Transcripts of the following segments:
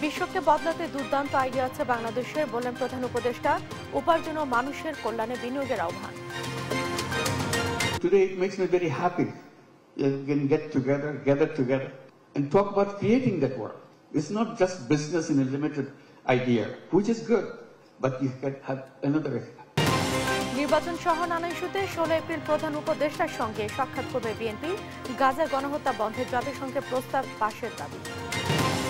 বিশ্বকে বদলাতে দুর্দান্ত আইডিয়া আছে বাংলাদেশের, বললেন প্রধান উপদেষ্টা। উপার্জন ও মানুষের কল্যাণে বিনিয়োগের আহ্বান। Today it makes me very happy that we can gather together and talk about creating that world. It's not just business in a limited idea, which is good, but you can have another. নির্বাচন সহ নানা ইস্যুতে 16 April প্রধান উপদেষ্টার সঙ্গে সাক্ষাৎ করবে BNP. গাজার গণহত্যা বন্ধে জাতিসংঘের প্রস্তাব পাশের দাবি।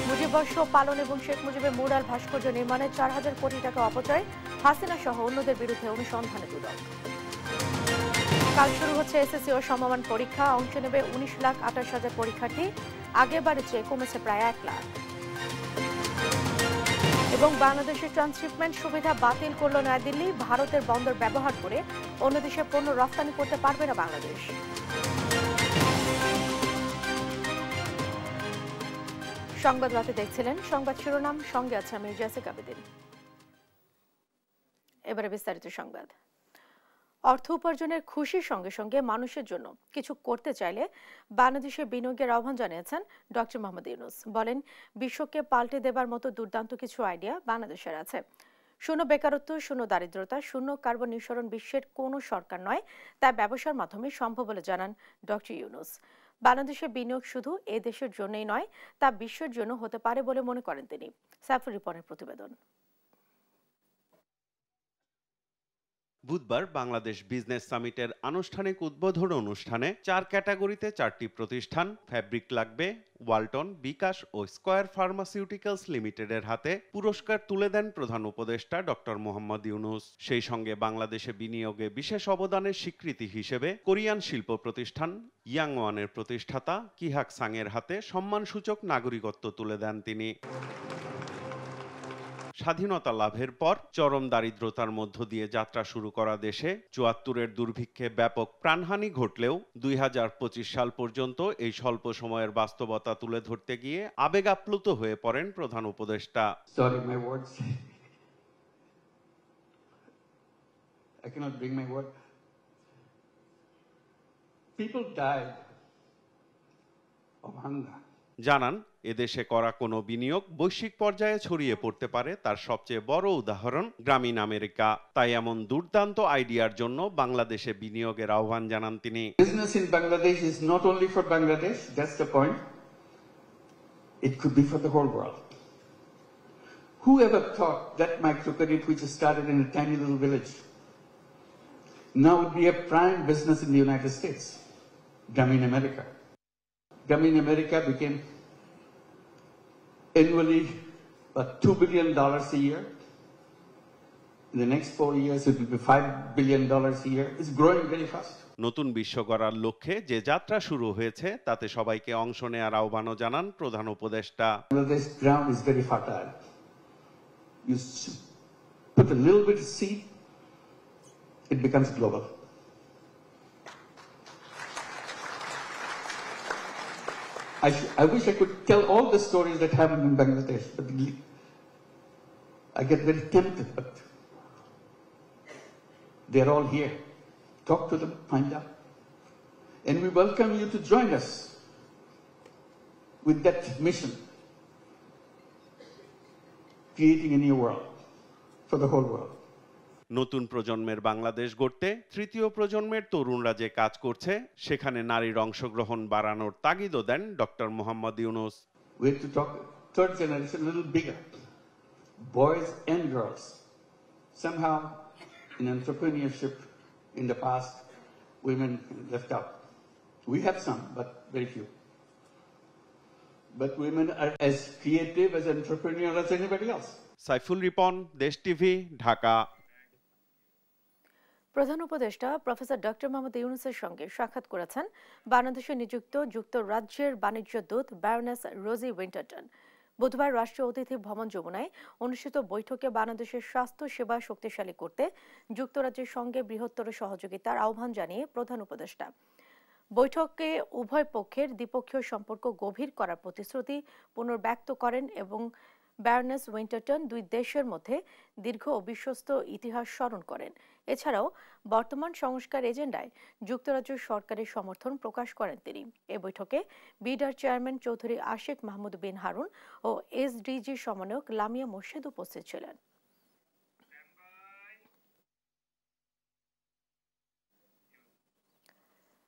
মুজিববর্ষ পালন এবং শেখ মুজিবের মুরাল ভাস্কর্য নির্মাণে 4000 কোটি টাকা অপচয়, হাসিনা সহ অন্যদের বিরুদ্ধে অনুসন্ধানে দুদক। কাল শুরু হচ্ছে এসএসসি ও সমমান পরীক্ষা, অংশ নেবে 19,28,000 পরীক্ষার্থী, আগেরবারের চেয়ে কমেছে প্রায় 1 লাখ। এবং বাংলাদেশের ট্রান্সশিপমেন্ট সুবিধা বাতিল করল নয়াদিল্লি, ভারতের বন্দর ব্যবহার করে অন্য দেশে পণ্য রফতানি করতে পারবে না বাংলাদেশ। সংবাদ রাতে দেখছিলেন, সংবাদ শিরোনাম, সঙ্গে আছে আমি জেসিকা বেদিন। এবারে বিস্তারিত সংবাদ। অর্থ উপার্জনের খুশির সঙ্গে সঙ্গে মানুষের জন্য কিছু করতে চাইলে বাংলাদেশে বিনিয়োগের আহ্বান জানিয়েছেন ডক্টর মোহাম্মদ ইউনূস। বলেন, বিশ্বকে পাল্টে দেবার মতো দুর্দান্ত কিছু আইডিয়া বাংলাদেশের আছে। শূন্য বেকারত্ব, শূন্য দারিদ্রতা, শূন্য কার্বন নিঃসরণ বিশ্বের কোনো সরকার নয়, তা ব্যবসার মাধ্যমে সম্ভব বলে জানান ডক্টর ইউনূস। বাংলাদেশে বিনিয়োগ শুধু এ দেশের জন্যই নয়, তা বিশ্বের জন্য হতে পারে বলে মনে করেন তিনি। সাইফুল রিপনের প্রতিবেদন। বুধবার বাংলাদেশ বিজনেস সামিটের আনুষ্ঠানিক উদ্বোধন অনুষ্ঠানে 4 ক্যাটাগরিতে 4টি প্রতিষ্ঠান ফ্যাব্রিক লাগবে, ওয়ালটন, বিকাশ ও স্কয়ার ফার্মাসিউটিক্যালস লিমিটেডের হাতে পুরস্কার তুলে দেন প্রধান উপদেষ্টা ডক্টর মোহাম্মদ ইউনূস। সেই সঙ্গে বাংলাদেশে বিনিয়োগে বিশেষ অবদানের স্বীকৃতি হিসেবে কোরিয়ান শিল্প প্রতিষ্ঠান ইয়াংওয়ানের প্রতিষ্ঠাতা কিহাক সাংয়ের হাতে সম্মানসূচক নাগরিকত্ব তুলে দেন তিনি। স্বাধীনতা লাভের পর চরম দারিদ্রতার মধ্য দিয়ে যাত্রা শুরু করা দেশে ৭৪-এর দুর্ভিক্ষে ব্যাপক প্রাণহানি ঘটলেও ২০২৫ সাল পর্যন্ত এই স্বল্প সময়ের বাস্তবতা তুলে ধরতে গিয়ে আবেগ আপ্লুত হয়ে পড়েন প্রধান উপদেষ্টা। জানান, এদেশে করা কোনো বিনিয়োগ বৈশ্বিক পর্যায়ে ছড়িয়ে পড়তে পারে তার সবচেয়ে বড় উদাহরণ গ্রামীণ আমেরিকা। তাই এমন দুর্দান্ত আইডিয়ার জন্য বাংলাদেশে বিনিয়োগের আহ্বান জানান তিনি। Business in Bangladesh is not only for Bangladesh, that's the point. It could be for the whole world. Whoever thought that microcredit, which started in a tiny little village, now would be a prime business in the United States, Grameen America. Grameen America became annually about $2 billion a year. In the next 4 years, it will be $5 billion a year. It's growing very fast. নতুন বিশ্ব গড়ার লক্ষ্যে যে যাত্রা শুরু হয়েছে তাতে সবাইকে অংশ নেওয়ার আহ্বানও জানান প্রধান উপদেষ্টা। This ground is very fertile. You put a little bit of seed, it becomes global. I wish I could tell all the stories that happened in Bangladesh, but I get very tempted, but they're all here. Talk to them, find out. And we welcome you to join us with that mission, creating a new world for the whole world. নতুন প্রজন্মের বাংলাদেশ গড়তে তৃতীয় প্রজন্মের তরুণরা যে কাজ করছে সেখানে নারীর অংশগ্রহণ বাড়ানোর তাগিদও দেন doctor Mohammad Yunus. We have to talk third generation a little bigger, boys and girls. Somehow in entrepreneurship in the past, women left out. We have some, but very few. But women are as creative, as entrepreneurial as anybody else. Saiful Ripon, দেশ TV, Dhaka. প্রধান উপদেষ্টা professor doctor Mohammad ইউনূসের সঙ্গে সাক্ষাৎ করেছেন বাংলাদেশে নিযুক্ত যুক্তরাজ্যের বাণিজ্য দূত ব্যারনেস রোজি উইন্টারটন। বুধবার রাষ্ট্রীয় অতিথি ভবন যমুনায় অনুষ্ঠিত বৈঠকে বাংলাদেশের স্বাস্থ্য সেবা শক্তিশালী করতে যুক্তরাজ্যের সঙ্গে বৃহত্তর সহযোগিতার আহ্বান জানিয়ে প্রধান উপদেষ্টা বৈঠকে উভয় পক্ষের দ্বিপক্ষীয় সম্পর্ক গভীর করার প্রতিশ্রুতি পুনর্ব্যক্ত করেন এবং ব্যারনেস উইন্টারটন দুই দেশের মধ্যে দীর্ঘ ও বিশ্বস্ত ইতিহাস স্মরণ করেন। এছাড়াও বর্তমান সংস্কার এজেন্ডায় যুক্তরাজ্য সরকারের সমর্থন প্রকাশ করেন তিনি। এ বৈঠকে বিডার চেয়ারম্যান চৌধুরী আশিক মাহমুদ বিন হারুন ও এসডিজি সমন্বয়ক লামিয়া মোর্শেদ উপস্থিত ছিলেন।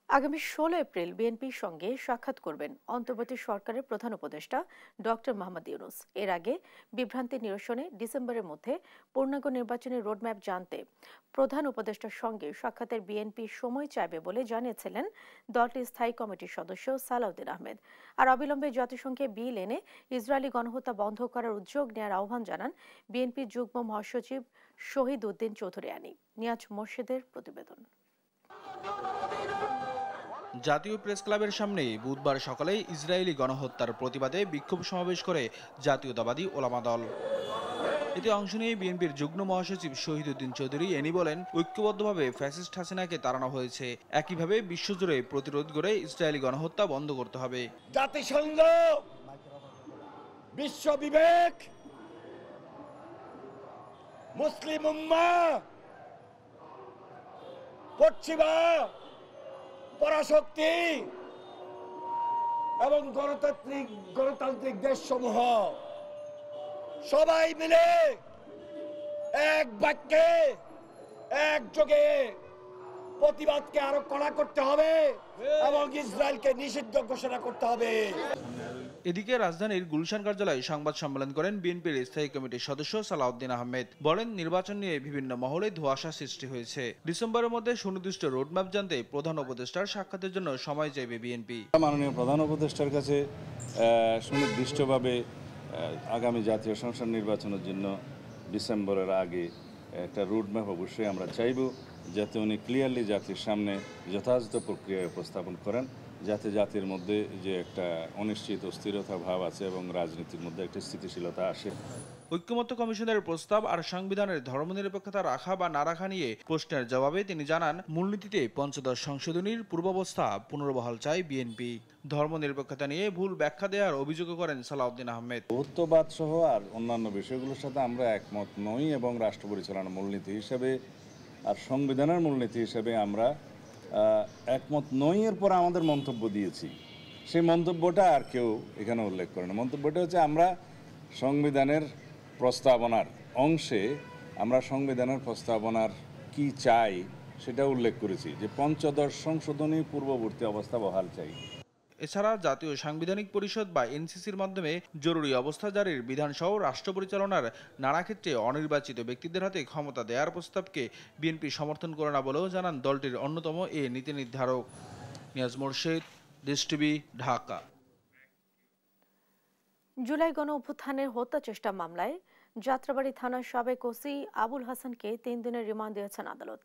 আগামী 16 এপ্রিল বিএনপির সঙ্গে সাক্ষাৎ করবেন অন্তর্বর্তী সরকারের প্রধান উপদেষ্টা ডক্টর মোহাম্মদ ইউনূস। এর আগে বিভ্রান্তি নিরসনে ডিসেম্বরের মধ্যে পূর্ণাঙ্গ নির্বাচনের রোডম্যাপ জানতে প্রধান উপদেষ্টার সঙ্গে সাক্ষাতের বিএনপি সময় চাইবে বলে জানিয়েছিলেন দলটির স্থায়ী কমিটির সদস্য সালাউদ্দিন আহমেদ। আর অবিলম্বে জাতিসংঘে বিল এনে ইসরায়েলি গণহত্যা বন্ধ করার উদ্যোগ নেওয়ার আহ্বান জানান বিএনপির যুগ্ম মহাসচিব শহীদ উদ্দিন চৌধুরী আনি। নিয়াজ মোর্শেদের প্রতিবেদন। জাতীয় প্রেস ক্লাবের সামনে বুধবার সকালে ইসরায়েলি গণহত্যার প্রতিবাদে বিক্ষোভ সমাবেশ করে জাতীয়তাবাদী ওলামা দল। এতে অংশ নিয়ে বিএনপির যুগ্ম মহাসচিব শহীদ উদ্দিন চৌধুরী এনি বলেন, ঐক্যবদ্ধভাবে ফ্যাসিস্ট হাসিনাকে তাড়ানো হয়েছে, একইভাবে বিশ্বজুড়ে প্রতিরোধ করে ইসরায়েলি গণহত্যা বন্ধ করতে হবে। জাতিসংঘ, বিশ্ব বিবেক, মুসলিম উম্মাহ, পশ্চিমা পরাশক্তি এবং গণতান্ত্রিক দেশসমূহ সবাই মিলে এক বাক্যে একযোগে প্রতিবাদকে আরো কড়া করতে হবে এবং ইসরায়েলকে নিষিদ্ধ ঘোষণা করতে হবে। এদিকে রাজধানীর গুলশান কার্যালয়ে সংবাদ সম্মেলন করেন বিএনপির স্থায়ী কমিটির সদস্য সালাউদ্দিন আহমেদ। বলেন, নির্বাচন নিয়ে বিভিন্ন মহলে ধোঁয়াশা সৃষ্টি হয়েছে। ডিসেম্বরের মধ্যে সুনির্দিষ্ট রোডম্যাপ জানতে প্রধান উপদেষ্টার সাক্ষাতের জন্য সময় চাইবে বিএনপি। মাননীয় প্রধান উপদেষ্টার কাছে সুনির্দিষ্টভাবে আগামী জাতীয় সংসদ নির্বাচনের জন্য ডিসেম্বরের আগে একটা রোডম্যাপ অবশ্যই আমরা চাইব, যাতে উনি ক্লিয়ারলি জাতির সামনে যথাযথ প্রক্রিয়ায় উপস্থাপন করেন, যাতে জাতির মধ্যে যে একটা অনিশ্চিত অস্থিরতা ভাব আছে এবং রাজনীতির মধ্যে একটা স্থিতিশীলতা আসে। ঐক্যমত্য কমিশনের প্রস্তাব আর সংবিধানের ধর্মনিরপেক্ষতা রাখা বা না রাখা নিয়ে প্রশ্নের জবাবে তিনি জানান, মূলনীতিতে পঞ্চদশ সংশোধনীর পূর্বাবস্থা পুনর্বহাল চায় বিএনপি। ধর্মনিরপেক্ষতা নিয়ে ভুল ব্যাখ্যা দেওয়ার অভিযোগ করেন সালাউদ্দিন আহমেদ। বহুত্ববাদ সহ আর অন্যান্য বিষয়গুলোর সাথে আমরা একমত নই এবং রাষ্ট্র পরিচালনার মূলনীতি হিসেবে আর সংবিধানের মূলনীতি হিসেবে আমরা একমত নই। এর পর আমাদের মন্তব্য দিয়েছি, সেই মন্তব্যটা আর কেউ এখানে উল্লেখ করে না। মন্তব্যটা হচ্ছে আমরা সংবিধানের প্রস্তাবনার অংশে আমরা সংবিধানের প্রস্তাবনার কি চাই সেটা উল্লেখ করেছি, যে পঞ্চদশ সংশোধনী পূর্ববর্তী অবস্থা বহাল চাই। এছাড়া জাতীয় সাংবিধানিক পরিষদ বা এনসিসির মাধ্যমে জরুরি অবস্থা জারির বিধানসহ রাষ্ট্র পরিচালনার নানা ক্ষেত্রে অনির্বাচিত ব্যক্তিদের হাতে ক্ষমতা দেওয়ার প্রস্তাবকে বিএনপি সমর্থন করে না বলেও জানান দলটির অন্যতম এ নীতি নির্ধারক। নিয়াজ মোর্শেদ, দেশ টিভি, ঢাকা। জুলাই গণ অভ্যুত্থানের হত্যা চেষ্টা মামলায় যাত্রাবাড়ী থানার সাবেক ওসি আবুল হাসানকে 3 দিনের রিমান্ড দিয়েছেন আদালত।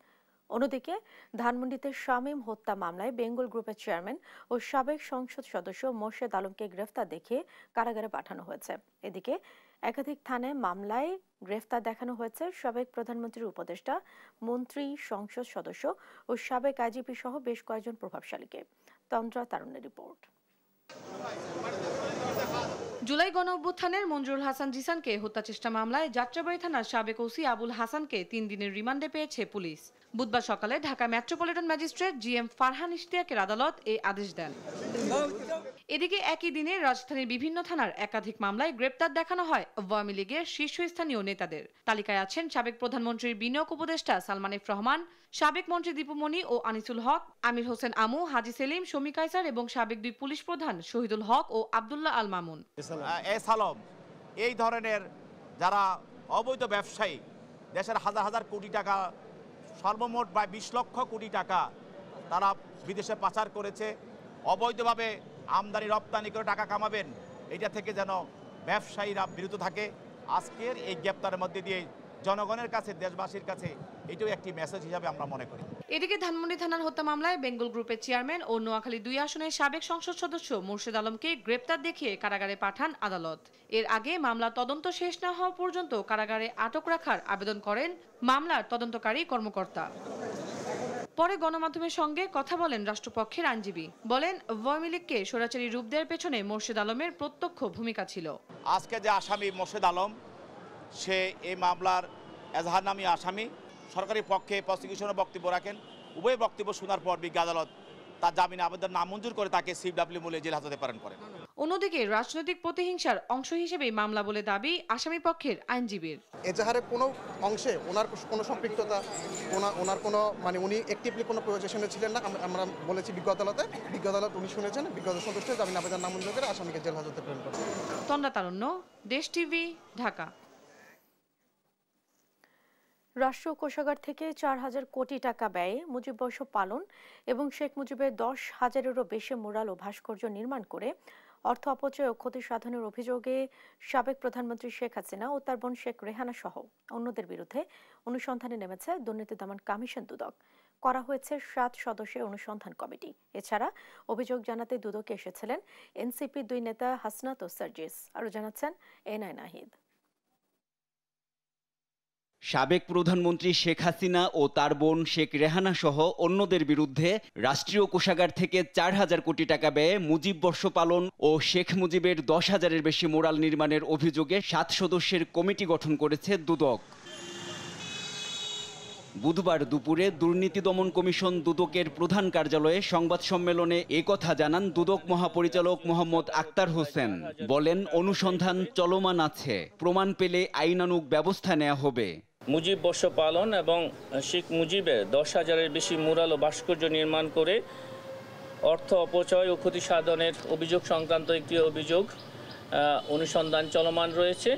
অন্যদিকে ধানমন্ডিতে শামীম হত্যা মামলায় বেঙ্গল গ্রুপের চেয়ারম্যান ও সাবেক সংসদ সদস্য মোর্শেদ আলমকে গ্রেফতার দেখিয়ে কারাগারে পাঠানো হয়েছে। এদিকে একাধিক থানায় মামলায় গ্রেফতার দেখানো হয়েছে সাবেক প্রধানমন্ত্রীর উপদেষ্টা, মন্ত্রী, সংসদ সদস্য ও সাবেক আইজিপি সহ বেশ কয়েকজন প্রভাবশালীকে। তন্দ্রা তারুণ্যের রিপোর্ট। জুলাই গণ অভ্যুত্থানের মঞ্জুরুল হাসান জিসানকে হত্যা চেষ্টা মামলায় যাত্রাবাড়ী থানার সাবেক ওসি আবুল হাসানকে 3 দিনের রিমান্ডে পেয়েছে পুলিশ। বুধবার সকালে Dhaka metropolitan magistrate GM Farhan ইশতিয়াকের আদালত এই আদেশ দেন। এদিকে একই দিনে রাজধানীর বিভিন্ন থানার একাধিক মামলায় গ্রেপ্তার দেখানো হয় আওয়ামী লীগের শীর্ষস্থানীয় নেতাদের। তালিকায় আছেন সাবেক প্রধানমন্ত্রীর বিনিয়োগ উপদেষ্টা সালমান এফ রহমান, সাবেক মন্ত্রী দীপুমণি ও আনিসুল হক, আমির হোসেন আমু, হাজি সেলিম, শমী কায়সার এবং সাবেক 2 পুলিশ প্রধান শহীদুল হক ও আব্দুল্লাহ আল মামুন। এই ধরনের যারা অবৈধ ব্যবসায়ী, দেশের হাজার হাজার কোটি টাকা, সর্বমোট প্রায় 20 লক্ষ কোটি টাকা তারা বিদেশে পাচার করেছে। অবৈধভাবে আমদানি রপ্তানি করে টাকা কামাবেন, এটা থেকে যেন ব্যবসায়ীরা বিরত থাকে। আজকের এই গ্রেপ্তারের মধ্যে দিয়ে জনগণের কাছে, দেশবাসীর কাছে এটাও একটি মেসেজ হিসাবে আমরা মনে করি। এদিকে ধানমন্ডি থানার হত্যা মামলায় বেঙ্গল গ্রুপের চেয়ারম্যান ও নোয়াখালী 2 আসনের সাবেক সংসদ সদস্য মোর্শেদ আলমকে গ্রেপ্তার দেখিয়ে কারাগারে পাঠান আদালত। এর আগে মামলার তদন্ত শেষ না হওয়া পর্যন্ত কারাগারে আটক রাখার আবেদন করেন মামলার তদন্তকারী কর্মকর্তা। পরে গণমাধ্যমের সঙ্গে কথা বলেন রাষ্ট্রপক্ষের আইনজীবী। বলেন, আওয়ামী লীগকে স্বৈরাচারী রূপ দেওয়ার পেছনে মোর্শেদ আলমের প্রত্যক্ষ ভূমিকা ছিল। আজকে যে আসামি মোর্শেদ আলম, সে এই মামলার এজাহারনামী আসামি। সরকারি পক্ষে প্রসিকিউশনের বক্তব্য রাখেন। উভয় বক্তব্য শোনার পর বিজ্ঞ আদালত তার জামিন আবেদন নামঞ্জুর করে তাকে সিডব্লিউ মূল্যে জেল হাজতে প্রেরণ করেন। অন্যদিকে রাজনৈতিক প্রতিহিংসার অংশ হিসেবে মামলা বলে দাবি আসামি পক্ষের আইনজীবীর। এজাহারের কোনো অংশে ওনার কোনো সম্পৃক্ততা, ওনার কোনো উনি অ্যাক্টিভলি কোনো পজিশনে ছিলেন না। আমরা বলেছি বিজ্ঞ আদালতে, বিজ্ঞ আদালত উনি শুনেছেন, বিজ্ঞ আদালত সন্তুষ্ট হয়ে জামিন আবেদন নামঞ্জুর করে আসামিকে জেল হাজতে প্রেরণ করেন। তন্দ্রা তারুণ্য, দেশ টিভি, ঢাকা। রাষ্ট্রীয় কোষাগার থেকে 4,000 কোটি টাকা ব্যয়ে মুজিববর্ষ পালন এবং শেখ মুজিবের 10,000-এরও বেশি মুরাল ও ভাস্কর্য নির্মাণ করে অর্থ অপচয় ও ক্ষতি সাধনের অভিযোগে সাবেক প্রধানমন্ত্রী শেখ হাসিনা ও তার বোন শেখ রেহানা সহ অন্যদের বিরুদ্ধে অনুসন্ধানে নেমেছে দুর্নীতি দমন কমিশন দুদক। করা হয়েছে 7 সদস্যের অনুসন্ধান কমিটি। এছাড়া অভিযোগ জানাতে দুদকে এসেছিলেন এনসিপি 2 নেতা হাসনাত ও সার্জিস। আরও জানাচ্ছেন এনআই নাহিদ। সাবেক প্রধানমন্ত্রী শেখ হাসিনা ও তার বোন শেখ রেহানা সহ অন্যদের বিরুদ্ধে রাষ্ট্রীয় কোষাগার থেকে 4,000 কোটি টাকা ব্যয়ে মুজিব বর্ষ পালন ও শেখ মুজিবের 10,000-এর বেশি মোরাল নির্মাণের অভিযোগে 7 সদস্যের কমিটি গঠন করেছে দুদক। বুধবার দুপুরে দুর্নীতি দমন কমিশন দুদকের প্রধান কার্যালয়ে সংবাদ সম্মেলনে একথা জানান দুদক মহাপরিচালক মোহাম্মদ আক্তার হোসেন। বলেন, অনুসন্ধান চলমান আছে, প্রমাণ পেলে আইনানুগ ব্যবস্থা নেওয়া হবে। মুজিব বর্ষ পালন এবং শেখ মুজিবের 10,000-এর বেশি মুরাল ও ভাস্কর্য নির্মাণ করে অর্থ অপচয় ও ক্ষতি সাধনের অভিযোগ সংক্রান্ত একটি অভিযোগ অনুসন্ধান চলমান রয়েছে।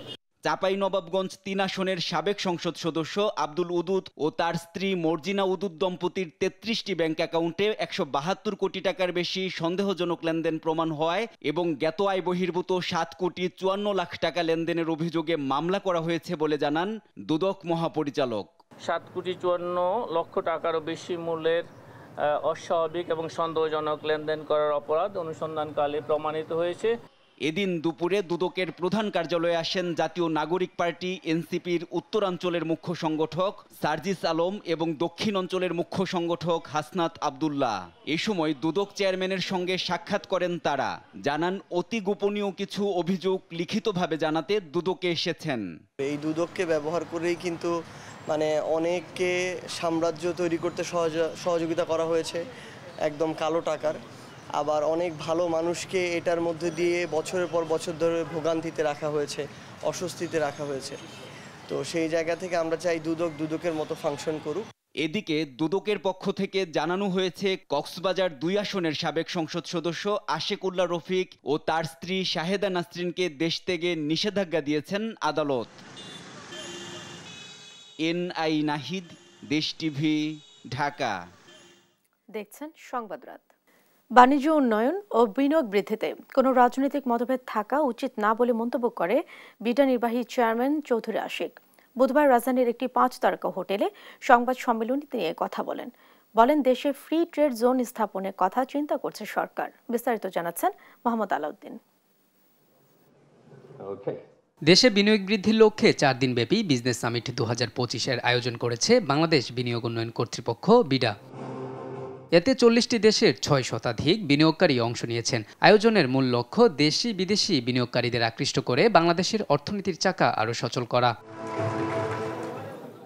চাঁপাইনবাবগঞ্জ 3 আসনের সাবেক সংসদ সদস্য আব্দুল উদুদ ও তার স্ত্রী মর্জিনা উদুদ দম্পতির 33টি ব্যাংক অ্যাকাউন্টে 172 কোটি টাকার বেশি সন্দেহজনক লেনদেন প্রমাণ হওয়ায় এবং জ্ঞাত আয় বহির্ভূত 7 কোটি 54 লাখ টাকা লেনদেনের অভিযোগে মামলা করা হয়েছে বলে জানান দুদক মহাপরিচালক। 7 কোটি 54 লক্ষ টাকারও বেশি মূল্যের অস্বাভাবিক এবং সন্দেহজনক লেনদেন করার অপরাধ অনুসন্ধানকালে প্রমাণিত হয়েছে। এদিন দুপুরে দুদকের প্রধান কার্যালয়ে আসেন জাতীয় নাগরিক পার্টি এনসিপির উত্তরাঞ্চলের মুখ্য সংগঠক সার্জিস আলম এবং দক্ষিণ অঞ্চলের মুখ্য সংগঠক হাসনাত আব্দুল্লাহ। এ সময় দুদক চেয়ারম্যানের সঙ্গে সাক্ষাৎ করেন তারা। জানান, অতি গোপনীয় কিছু অভিযোগ লিখিতভাবে জানাতে দুদকে এসেছেন। এই দুদককে ব্যবহার করেই কিন্তু অনেককে সাম্রাজ্য তৈরি করতে সহযোগিতা করা হয়েছে, একদম কালো টাকার। আবার অনেক ভালো মানুষকে এটার মধ্যে দিয়ে বছরের পর বছর ধরে ভোগান্তিতে রাখা হয়েছে, অস্বস্তিতে রাখা হয়েছে। তো সেই জায়গা থেকে আমরা চাই দুদকের মতো ফাংশন করুক। এদিকে দুদকের পক্ষ থেকে জানানো হয়েছে, কক্সবাজার 2 আসনের সাবেক সংসদ সদস্য আশেকুল্লাহ রফিক ও তার স্ত্রী শাহেদা নাসরিনকে দেশ থেকে নিষেধাজ্ঞা দিয়েছেন আদালত। এনআই নাহিদ, দেশ টিভি, ঢাকা। দেখছেন সংবাদ রাত। বাণিজ্য উন্নয়ন ও বিনিয়োগ বৃদ্ধিতে কোনো রাজনৈতিক মতভেদ থাকা উচিত না বলে মন্তব্য করে বিটা নির্বাহী চেয়ারম্যান চৌধুরী আশিক। বুধবার রাজধানীর একটি 5 তারকা হোটেলে সংবাদ সম্মেলনে তিনি কথা বলেন দেশে ফ্রি ট্রেড জোন স্থাপনের কথা চিন্তা করছে সরকার। বিস্তারিত জানাচ্ছেন মোহাম্মদ আলাউদ্দিন। দেশে বিনিয়োগ বৃদ্ধির লক্ষ্যে 4 দিনব্যাপী বিজনেস সামিট 2025-এর আয়োজন করেছে বাংলাদেশ বিনিয়োগ উন্নয়ন কর্তৃপক্ষ বিডা। এতে 40টি দেশের 6 শতাধিক বিনিয়োগকারী অংশ নিয়েছেন। আয়োজনের মূল লক্ষ্য দেশি বিদেশি বিনিয়োগকারীদের আকৃষ্ট করে বাংলাদেশের অর্থনীতির চাকা আরও সচল করা।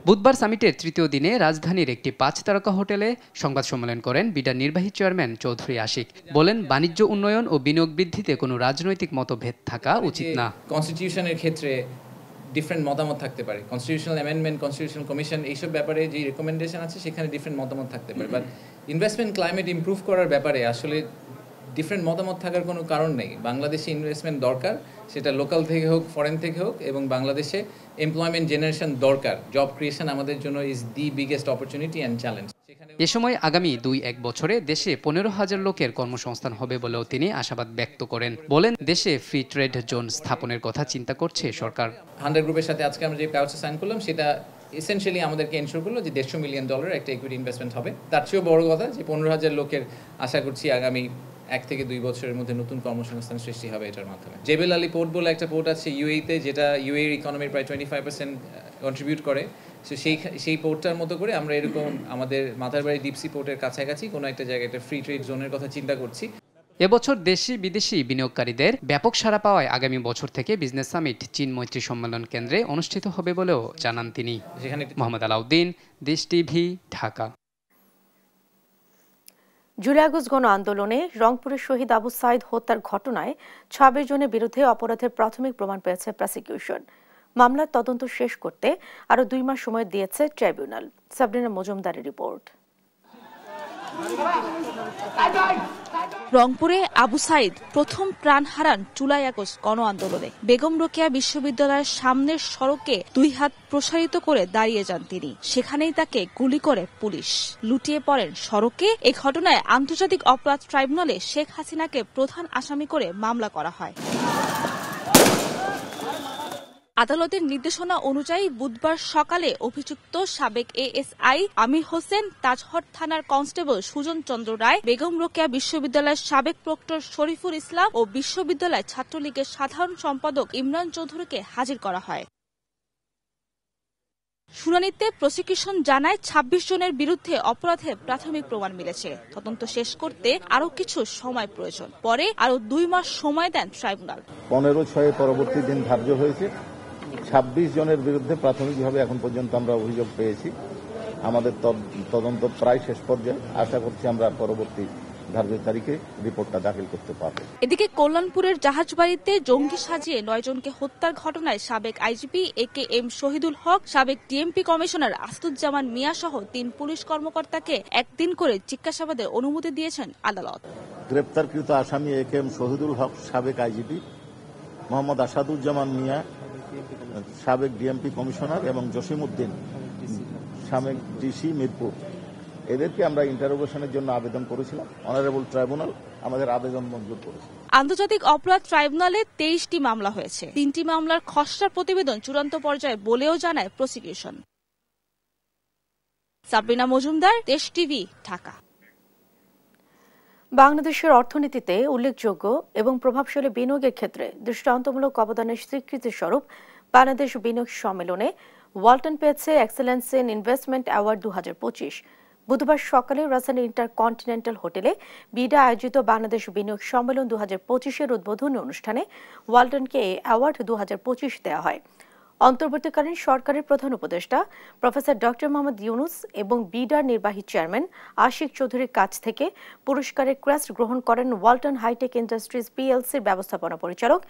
বুধবার সামিটের 3য় দিনে রাজধানীর একটি 5 তারকা হোটেলে সংবাদ সম্মেলন করেন বিডার নির্বাহী চেয়ারম্যান চৌধুরী আশিক। বলেন, বাণিজ্য উন্নয়ন ও বিনিয়োগ বৃদ্ধিতে কোনো রাজনৈতিক মতভেদ থাকা উচিত না। কনস্টিটিউশনের ক্ষেত্রে ডিফারেন্ট মতামত থাকতে পারে, কনস্টিটিউশনাল অ্যামেন্ডমেন্ট, কনস্টিটিউশনাল কমিশন, এইসব ব্যাপারে যে রেকমেন্ডেশন আছে সেখানে ডিফারেন্ট মতামত থাকতে পারে। বাট ইনভেস্টমেন্ট ক্লাইমেট ইমপ্রুভ করার ব্যাপারে আসলে ডিফারেন্ট মতামত থাকার কোনো কারণ নেই। বাংলাদেশে ইনভেস্টমেন্ট দরকার, সেটা লোকাল থেকে হোক, ফরেন থেকে হোক, এবং বাংলাদেশে এমপ্লয়মেন্ট জেনারেশন দরকার। জব ক্রিয়েশন আমাদের জন্য is the biggest opportunity and challenge. এ সময় আগামী 2-1 বছরে দেশে 15,000 লোকের কর্মসংস্থান হবে বলেও তিনি আশাবাদ ব্যক্ত করেন। বলেন, দেশে ফ্রি ট্রেড জোন স্থাপনের কথা চিন্তা করছে সরকার। 100 গ্রুপের সাথে আজকে আমরা যে কাগজে সাইন করলাম সেটা এসেনশিয়ালি আমাদেরকে এনশিওর করলো যে $150 মিলিয়ন একটা ইকুইটি ইনভেস্টমেন্ট হবে। তার চেয়েও বড় কথা যে 15,000 লোকের আশা করছি আগামী 1 থেকে 2 বছরের মধ্যে নতুন কর্মসংস্থান সৃষ্টি হবে এটার মাধ্যমে। জেবেল আলী পোর্ট বলে একটা পোর্ট আছে ইউএইতে, যেটা ইউএইর ইকোনমির প্রায় 25% কন্ট্রিবিউট করে। সো সেই পোর্টটার মতো করে আমরা এরকম আমাদের মাথারবাড়ি ডিপসি পোর্টের কাছাকাছি কোনো একটা জায়গায় একটা ফ্রি ট্রেড জোনের কথা চিন্তা করছি। এবছর দেশি বিদেশি বিনিয়োগকারীদের ব্যাপক সাড়া পাওয়ায় আগামী বছর থেকে বিজনেস সামিট চীন মৈত্রী সম্মেলন কেন্দ্রে অনুষ্ঠিত হবে বলেও জানান তিনি। মোহাম্মদ আলাউদ্দিন, দেশ টিভি, ঢাকা। জুলাই আগস্ট গণ আন্দোলনে রংপুরের শহীদ আবু সাইদ হত্যার ঘটনায় 26 জনের বিরুদ্ধে অপরাধের প্রাথমিক প্রমাণ পেয়েছে প্রসিকিউশন। মামলার তদন্ত শেষ করতে আরো 2 মাস সময় দিয়েছে ট্রাইব্যুনাল। সাবরিনা মজুমদারের রিপোর্ট। রংপুরে আবু সাইদ প্রথম প্রাণ হারান জুলাই আগস্ট গণ আন্দোলনে। বেগম রোকেয়া বিশ্ববিদ্যালয়ের সামনের সড়কে 2 হাত প্রসারিত করে দাঁড়িয়ে যান তিনি। সেখানেই তাকে গুলি করে পুলিশ। লুটিয়ে পড়েন সড়কে। এই ঘটনায় আন্তর্জাতিক অপরাধ ট্রাইব্যুনালে শেখ হাসিনাকে প্রধান আসামি করে মামলা করা হয়। আদালতের নির্দেশনা অনুযায়ী বুধবার সকালে অভিযুক্ত সাবেক এএসআই আমির হোসেন, তাজহট থানার কনস্টেবল সুজন চন্দ্র রায়, বেগম রোকেয়া বিশ্ববিদ্যালয়ের সাবেক প্রক্টর শরীফুল ইসলাম ও বিশ্ববিদ্যালয় ছাত্রলীগের সাধারণ সম্পাদক ইমরান চৌধুরীকে হাজির করা হয়। শুনানিতে প্রসিকিউশন জানায় 26 জনের বিরুদ্ধে অপরাধের প্রাথমিক প্রমাণ মিলেছে। তদন্ত শেষ করতে আরো কিছু সময় প্রয়োজন। পরে আরো 2 মাস সময় দেন ট্রাইব্যুনাল। 15/6 পরবর্তী দিন ধার্য হয়েছে। 26 জনের বিরুদ্ধে প্রাথমিকভাবে এখন পর্যন্ত আমরা অভিযোগ পেয়েছি। আমাদের তদন্ত প্রায় শেষ পর্যায়ে। আশা করছি আমরা পরবর্তী ধার্য তারিখে রিপোর্টটা দাখিল করতে পারব। এদিকে কল্যাণপুরের জাহাজবাড়িতে জঙ্গি সাজিয়ে 9 জনকে হত্যার ঘটনায় সাবেক আইজিপি AKM শহীদুল হক, সাবেক ডিএমপি কমিশনার আসাদুজ্জামান মিয়া সহ 3 পুলিশ কর্মকর্তাকে 1 দিন করে জিজ্ঞাসাবাদের অনুমতি দিয়েছেন আদালত। গ্রেপ্তারকৃত আসামি AKM শহীদুল হক সাবেক আইজিপি, মোহাম্মদ আসাদুজ্জামান মিয়া সাবেক ডিএমপি কমিশনার এবং জসিমউদ্দিন সাবেক ডিসি মিরপুর, এদেরকে আমরা ইন্টারোগেশনের জন্য আবেদন করেছিলাম। অনারেবল ট্রাইব্যুনাল আমাদের আবেদন মঞ্জুর করেছে। আন্তর্জাতিক অপরাধ ট্রাইব্যুনালে 23টি মামলা হয়েছে। 3টি মামলার খসড়া প্রতিবেদন চূড়ান্ত পর্যায়ে বলেও জানায় প্রসিকিউশন। সাবরিনা মজুমদার, দেশ টিভি, ঢাকা। বাংলাদেশের অর্থনীতিতে উল্লেখযোগ্য এবং প্রভাবশালী বিনিয়োগের ক্ষেত্রে দৃষ্টান্তমূলক অবদানের স্বীকৃতি স্বরূপ বাংলাদেশ বিনিয়োগ সম্মেলনে ওয়ালটন পেয়েছে এক্সেলেন্স ইন ইনভেস্টমেন্ট অ্যাওয়ার্ড 2025। বুধবার সকালে রাজধানীর ইন্টারকন্টিনেন্টাল হোটেলে বিডা আয়োজিত বাংলাদেশ বিনিয়োগ সম্মেলন 2025-এর উদ্বোধনী অনুষ্ঠানে ওয়ালটনকে এই অ্যাওয়ার্ড 2025 দেওয়া হয়। অন্তর্বর্তীকালীন সরকারের প্রধান উপদেষ্টা প্রফেসর ডক্টর মোহাম্মদ ইউনুস এবং বিডার নির্বাহী চেয়ারম্যান আশিক চৌধুরীর কাছ থেকে পুরস্কারের ক্রেস্ট গ্রহণ করেন ওয়ালটন হাইটেক ইন্ডাস্ট্রিজ পিএলসির ব্যবস্থাপনা পরিচালক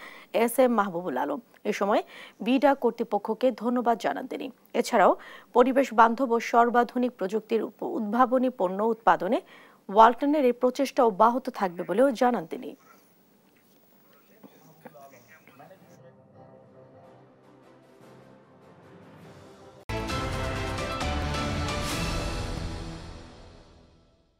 SM মাহবুবুল আলম। এ সময় বিডা কর্তৃপক্ষকে ধন্যবাদ জানান তিনি। এছাড়াও পরিবেশ বান্ধব ও সর্বাধুনিক প্রযুক্তির উদ্ভাবনী পণ্য উৎপাদনে ওয়ালটনের এই প্রচেষ্টা অব্যাহত থাকবে বলেও জানান তিনি।